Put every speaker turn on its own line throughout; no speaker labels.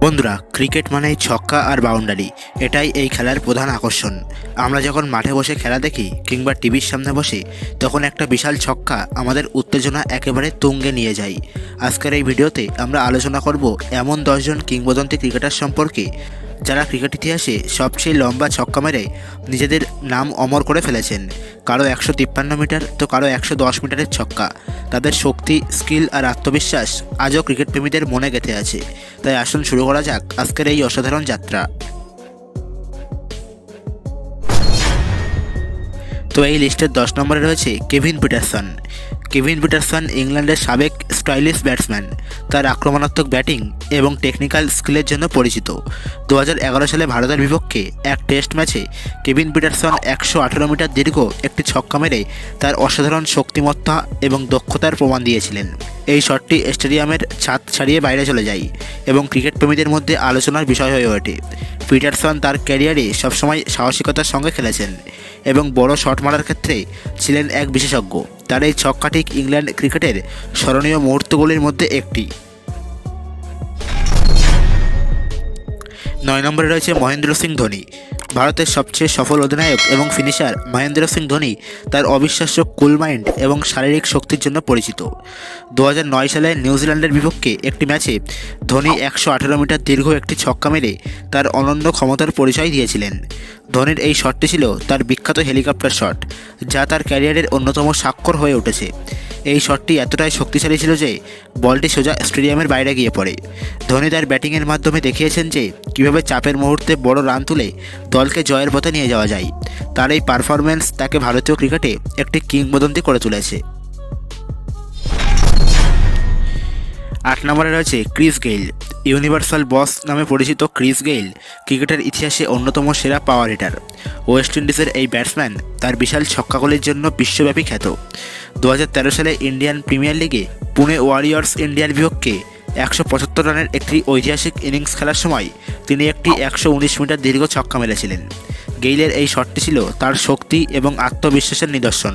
বন্ধুরা, ক্রিকেট মানেই ছক্কা আর বাউন্ডারি। এটাই এই খেলার প্রধান আকর্ষণ। আমরা যখন মাঠে বসে খেলা দেখি কিংবা টিভির সামনে বসে, তখন একটা বিশাল ছক্কা আমাদের উত্তেজনা একেবারে তুঙ্গে নিয়ে যায়। আজকের এই ভিডিওতে আমরা আলোচনা করব এমন 10 জন কিংবদন্তি ক্রিকেটার সম্পর্কে যারা ক্রিকেট ইতিহাসে সবচেয়ে লম্বা ছক্কা মেরে নিজেদের নাম অমর করে ফেলেছেন। কারো 153 মিটার তো কারো 110 মিটারের ছক্কা। তাদের শক্তি, স্কিল আর আত্মবিশ্বাস আজও ক্রিকেট প্রেমীদের মনে গেঁথে আছে। তাই আসুন শুরু করা যাক আজকের এই অসাধারণ যাত্রা। তো এই লিস্টের 10 নম্বরে রয়েছে কেভিন পিটারসন। কেভিন পিটারসন ইংল্যান্ডের সাবেক স্টাইলিশ ব্যাটসম্যান। তার আক্রমণাত্মক ব্যাটিং এবং টেকনিক্যাল স্কিলের জন্য পরিচিত। 2011 সালে ভারতের বিপক্ষে এক টেস্ট ম্যাচে কেভিন পিটারসন 118 মিটার দীর্ঘ একটি ছক্কা মেরে তার অসাধারণ শক্তিমত্তা এবং দক্ষতার প্রমাণ দিয়েছিলেন। এই শটটি স্টেডিয়ামের ছাদ ছাড়িয়ে বাইরে চলে যায় এবং ক্রিকেট প্রেমীদের মধ্যে আলোচনার বিষয় হয়ে ওঠে। পিটারসন তার ক্যারিয়ারে সবসময় সাহসিকতার সঙ্গে খেলেছেন এবং বড় শট মারার ক্ষেত্রে ছিলেন এক বিশেষজ্ঞ। তার এই ছক্কাটি ইংল্যান্ড ক্রিকেটের স্মরণীয় মুহূর্তগুলির মধ্যে একটি। 9 নম্বরে রয়েছে মহেন্দ্র সিং ধোনি। ভারতের সবচেয়ে সফল অধিনায়ক এবং ফিনিশার মহেন্দ্র সিং ধোনি তার অবিশ্বাস্য কুল মাইন্ড এবং শারীরিক শক্তির জন্য পরিচিত। 2009 সালে নিউজিল্যান্ডের বিপক্ষে একটি ম্যাচে ধোনি 118 মিটার দীর্ঘ একটি ছক্কা মেরে তার অনন্য ক্ষমতার পরিচয় দিয়েছিলেন। ধোনির এই শটটি ছিল তার বিখ্যাত হেলিকপ্টার শট, যা তার ক্যারিয়ারের অন্যতম স্বাক্ষর হয়ে উঠেছে। এই শটটি এতটাই শক্তিশালী ছিল যে বলটি সোজা স্টেডিয়ামের বাইরে গিয়ে পড়ে। ধোনি তার ব্যাটিংয়ের মাধ্যমে দেখিয়েছেন যে কীভাবে চাপের মুহূর্তে বড় রান তুলে দলকে জয়ের পথে নিয়ে যাওয়া যায়। তার এই পারফরম্যান্স তাকে ভারতীয় ক্রিকেটে একটি কিংবদন্তি করে তুলেছে। 8 নম্বরে রয়েছে ক্রিস গেইল। ইউনিভার্সাল বস নামে পরিচিত ক্রিস গেইল ক্রিকেটের ইতিহাসে অন্যতম সেরা পাওয়ার হিটার। ওয়েস্ট ইন্ডিজের এই ব্যাটসম্যান তার বিশাল ছক্কাগুলির জন্য বিশ্বব্যাপী খ্যাত। 2013 সালে ইন্ডিয়ান প্রিমিয়ার লিগে পুনে ওয়ারিয়র্স ইন্ডিয়ার বিপক্ষে 175 রানের একটি ঐতিহাসিক ইনিংস খেলার সময় তিনি একটি 119 মিটার দীর্ঘ ছক্কা মেরেছিলেন। গেইলের এই শটটি ছিল তার শক্তি এবং আত্মবিশ্বাসের নিদর্শন।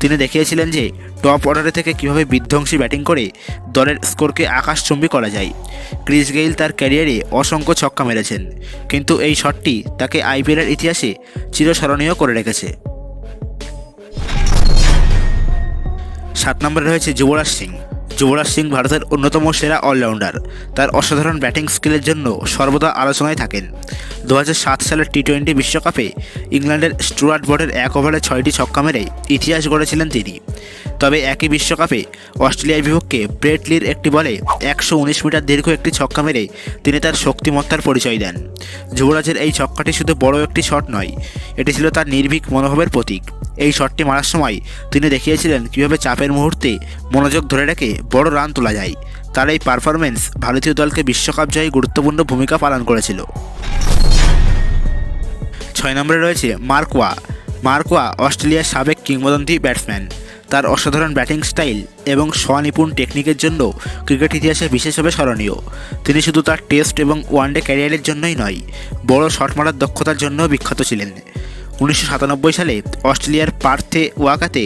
তিনি দেখিয়েছিলেন যে টপ অর্ডারে থেকে কীভাবে বিধ্বংসী ব্যাটিং করে দলের স্কোরকে আকাশচুম্বী করা যায়। ক্রিস গেইল তার ক্যারিয়ারে অসংখ্য ছক্কা মেরেছেন, কিন্তু এই শটটি তাকে আইপিএলের ইতিহাসে চিরস্মরণীয় করে রেখেছে। 7 নম্বরে রয়েছে যুবরাজ সিং। যুবরাজ সিং ভারতের অন্যতম সেরা অলরাউন্ডার। তার অসাধারণ ব্যাটিং স্কিলের জন্য সর্বদা আলোচনায় থাকেন। 2007 সালের টি-20 বিশ্বকাপে ইংল্যান্ডের স্টুয়ার্ট ব্রডের 1 ওভারে 6টি ছক্কা মেরে ইতিহাস গড়েছিলেন তিনি। তবে একই বিশ্বকাপে অস্ট্রেলিয়ার বিপক্ষে ব্রেট লির একটি বলে 119 মিটার দীর্ঘ একটি ছক্কা মেরে তিনি তার শক্তিমত্তার পরিচয় দেন। যুবরাজের এই ছক্কাটি শুধু বড় একটি শট নয়, এটি ছিল তার নির্ভীক মনোভাবের প্রতীক। এই শটটি মারার সময় তিনি দেখিয়েছিলেন কীভাবে চাপের মুহূর্তে মনোযোগ ধরে রেখে বড় রান তোলা যায়। তার এই পারফরম্যান্স ভারতীয় দলকে বিশ্বকাপ জয়ে গুরুত্বপূর্ণ ভূমিকা পালন করেছিল। 6 নম্বরে রয়েছে মার্ক ওয়া। মার্ক ওয়া অস্ট্রেলিয়ার সাবেক কিংবদন্তি ব্যাটসম্যান। তার অসাধারণ ব্যাটিং স্টাইল এবং স্বনিপুণ টেকনিকের জন্য ক্রিকেট ইতিহাসে বিশেষভাবে স্মরণীয়। তিনি শুধু তার টেস্ট এবং ওয়ানডে ক্যারিয়ারের জন্যই নয়, বড় শট মারার দক্ষতার জন্যও বিখ্যাত ছিলেন। 1997 সালে অস্ট্রেলিয়ার পার্থে ওয়াকাতে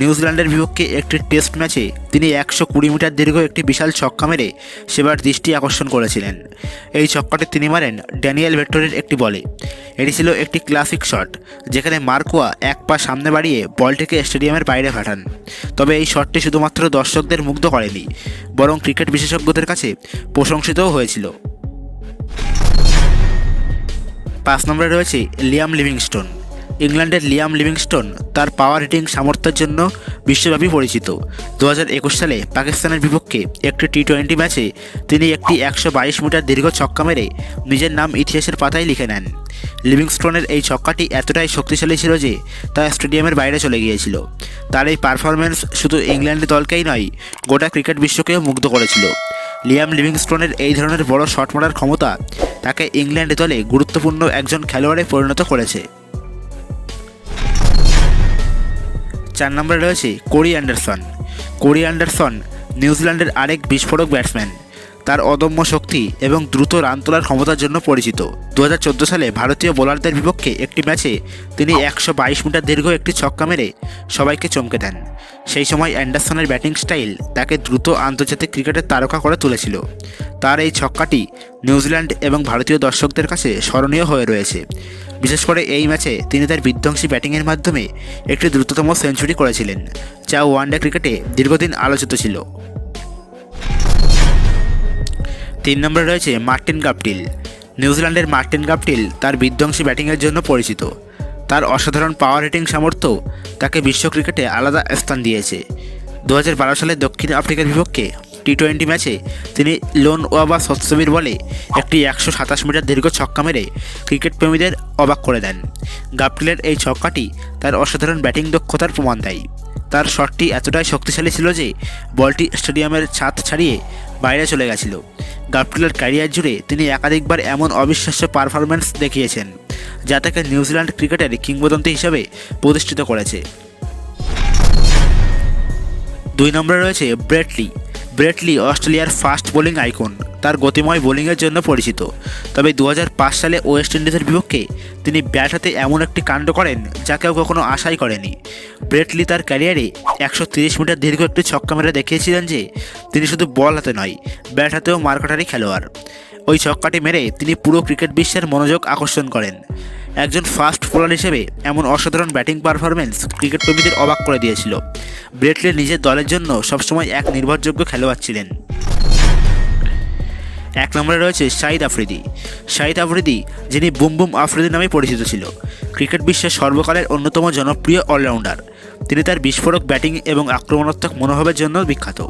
নিউজিল্যান্ডের বিপক্ষে একটি টেস্ট ম্যাচে তিনি 120 মিটার দীর্ঘ একটি বিশাল ছক্কা মেরে সেবার দৃষ্টি আকর্ষণ করেছিলেন। এই ছক্কাটি তিনি মারেন ড্যানিয়েল ভেট্টরের একটি বলে। এটি ছিল একটি ক্লাসিক শট, যেখানে মার্ক ওয়া এক পা সামনে বাড়িয়ে বলটিকে স্টেডিয়ামের বাইরে পাঠান। তবে এই শটটি শুধুমাত্র দর্শকদের মুগ্ধ করেনি, বরং ক্রিকেট বিশেষজ্ঞদের কাছে প্রশংসিতও হয়েছিল। 5 নম্বরে রয়েছে লিয়াম লিভিংস্টোন। ইংল্যান্ডের লিয়াম লিভিংস্টোন তার পাওয়ার হিটিং সামর্থ্যের জন্য বিশ্বব্যাপী পরিচিত। 2021 সালে পাকিস্তানের বিপক্ষে একটি টি-20 ম্যাচে তিনি একটি 122 মিটার দীর্ঘ ছক্কা মেরে নিজের নাম ইতিহাসের পাতায় লিখে নেন। লিভিংস্টোনের এই ছক্কাটি এতটাই শক্তিশালী ছিল যে তা স্টেডিয়ামের বাইরে চলে গিয়েছিল। তার এই পারফরম্যান্স শুধু ইংল্যান্ড দলকেই নয়, গোটা ক্রিকেট বিশ্বকেও মুগ্ধ করেছিল। লিয়াম লিভিংস্টোনের এই ধরনের বড় শট মারার ক্ষমতা তাকে ইংল্যান্ড দলে গুরুত্বপূর্ণ একজন খেলোয়াড়ে পরিণত করেছে। 4 নম্বরে রয়েছে কোরি অ্যান্ডারসন। কোরি অ্যান্ডারসন নিউজিল্যান্ডের আরেক বিস্ফোরক ব্যাটসম্যান। তার অদম্য শক্তি এবং দ্রুত রান তোলার ক্ষমতার জন্য পরিচিত। 2014 সালে ভারতীয় বোলারদের বিপক্ষে একটি ম্যাচে তিনি 122 মিটার দীর্ঘ একটি ছক্কা মেরে সবাইকে চমকে দেন। সেই সময় অ্যান্ডারসনের ব্যাটিং স্টাইল তাকে দ্রুত আন্তর্জাতিক ক্রিকেটের তারকা করে তুলেছিল। তার এই ছক্কাটি নিউজিল্যান্ড এবং ভারতীয় দর্শকদের কাছে স্মরণীয় হয়ে রয়েছে। বিশেষ করে এই ম্যাচে তিনি তার বিধ্বংসী ব্যাটিংয়ের মাধ্যমে একটি দ্রুততম সেঞ্চুরি করেছিলেন, যা ওয়ানডে ক্রিকেটে দীর্ঘদিন আলোচিত ছিল। 3 নম্বরে রয়েছে মার্টিন গাপটিল। নিউজিল্যান্ডের মার্টিন গাপটিল তার বিধ্বংসী ব্যাটিংয়ের জন্য পরিচিত। তার অসাধারণ পাওয়ার হিটিং সামর্থ্য তাকে বিশ্ব ক্রিকেটে আলাদা স্থান দিয়েছে। 2012 সালে দক্ষিণ আফ্রিকার বিপক্ষে টি-20 ম্যাচে তিনি লোন ওয়াবা সৎসবির বলে একটি 127 মিটার দীর্ঘ ছক্কা মেরে ক্রিকেট প্রেমীদের অবাক করে দেন। গাপটিলের এই ছক্কাটি তার অসাধারণ ব্যাটিং দক্ষতার প্রমাণ দেয়। তার শটটি এতটাই শক্তিশালী ছিল যে বলটি স্টেডিয়ামের ছাদ ছাড়িয়ে বাইরে চলে গেছিল। গাপটিলের ক্যারিয়ার জুড়ে তিনি একাধিকবার এমন অবিশ্বাস্য পারফরম্যান্স দেখিয়েছেন যা তাকে নিউজিল্যান্ড ক্রিকেটের কিংবদন্তি হিসেবে প্রতিষ্ঠিত করেছে। 2 নম্বরে রয়েছে ব্রেট লি। ব্রেট লি অস্ট্রেলিয়ার ফাস্ট বোলিং আইকন। তার গতিময় বোলিংয়ের জন্য পরিচিত। তবে 2005 সালে ওয়েস্ট ইন্ডিজের বিপক্ষে তিনি ব্যাট হাতে এমন একটি কাণ্ড করেন যা কেউ কখনো আশাই করেনি। ব্রেট লি তার ক্যারিয়ারে 130 মিটার দীর্ঘ একটি ছক্কা মেরে দেখিয়েছিলেন যে তিনি শুধু বল হাতে নয়, ব্যাট হাতেও মারকাটারি খেলোয়াড়। ওই ছক্কাটি মেরে তিনি পুরো ক্রিকেট বিশ্বের মনোযোগ আকর্ষণ করেন। একজন ফাস্ট বোলার হিসেবে এমন অসাধারণ ব্যাটিং পারফরম্যান্স ক্রিকেট প্রেমীদের অবাক করে দিয়েছিল। ব্রেট লি নিজের দলের জন্য সবসময় এক নির্ভরযোগ্য খেলোয়াড় ছিলেন। 1 নম্বরে রয়েছে শাহিদ আফ্রিদি। শাহিদ আফ্রিদি, যিনি বুম বুম আফ্রিদি নামে পরিচিত ছিল, ক্রিকেট বিশ্বের সর্বকালের অন্যতম জনপ্রিয় অলরাউন্ডার। তিনি তার বিস্ফোরক ব্যাটিং এবং আক্রমণাত্মক মনোভাবের জন্য বিখ্যাত।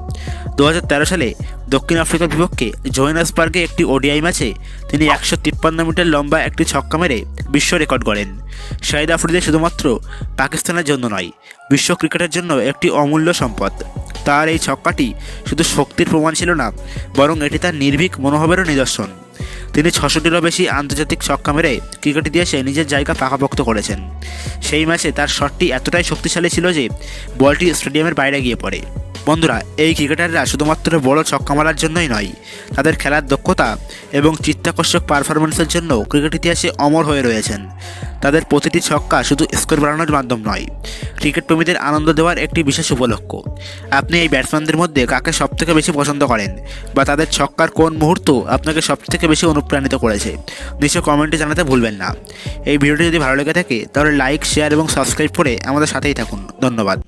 2013 সালে দক্ষিণ আফ্রিকার বিপক্ষে জোহেন্সবার্গে একটি ওডিআই ম্যাচে তিনি 153 মিটার লম্বা একটি ছক্কা মেরে বিশ্ব রেকর্ড গড়েন। শাহিদ আফ্রিদি শুধুমাত্র পাকিস্তানের জন্য নয়, বিশ্ব ক্রিকেটের জন্য একটি অমূল্য সম্পদ। তার এই ছক্কাটি শুধু শক্তির প্রমাণ ছিল না, বরং এটি তার নির্ভীক মনোভাবেরও নিদর্শন। তিনি 66টিরও বেশি আন্তর্জাতিক ছক্কা মেরে ক্রিকেট ইতিহাসে নিজের জায়গা পাকাপোক্ত করেছেন। সেই ম্যাচে তার শটটি এতটাই শক্তিশালী ছিল যে বলটি স্টেডিয়ামের বাইরে গিয়ে পড়ে। বন্ধুরা, এই ক্রিকেটাররা শুধুমাত্র বড় ছক্কা মারার জন্যই নয়, তাদের খেলার দক্ষতা এবং চিত্তাকর্ষক পারফরম্যান্সের জন্য ক্রিকেট ইতিহাসে অমর হয়ে রয়েছেন। তাদের প্রতিটি ছক্কা শুধু স্কোর বাড়ানোর মাধ্যম নয়, ক্রিকেট প্রেমীদের আনন্দ দেওয়ার একটি বিশেষ উপলক্ষ। আপনি এই ব্যাটসম্যানদের মধ্যে কাকে সবথেকে বেশি পছন্দ করেন, বা তাদের ছক্কার কোন মুহূর্ত আপনাকে সবথেকে বেশি অনুপ্রাণিত করেছে, নিশ্চয়ই কমেন্টে জানাতে ভুলবেন না। এই ভিডিওটি যদি ভালো লেগে থাকে তাহলে লাইক, শেয়ার এবং সাবস্ক্রাইব করে আমাদের সাথেই থাকুন। ধন্যবাদ।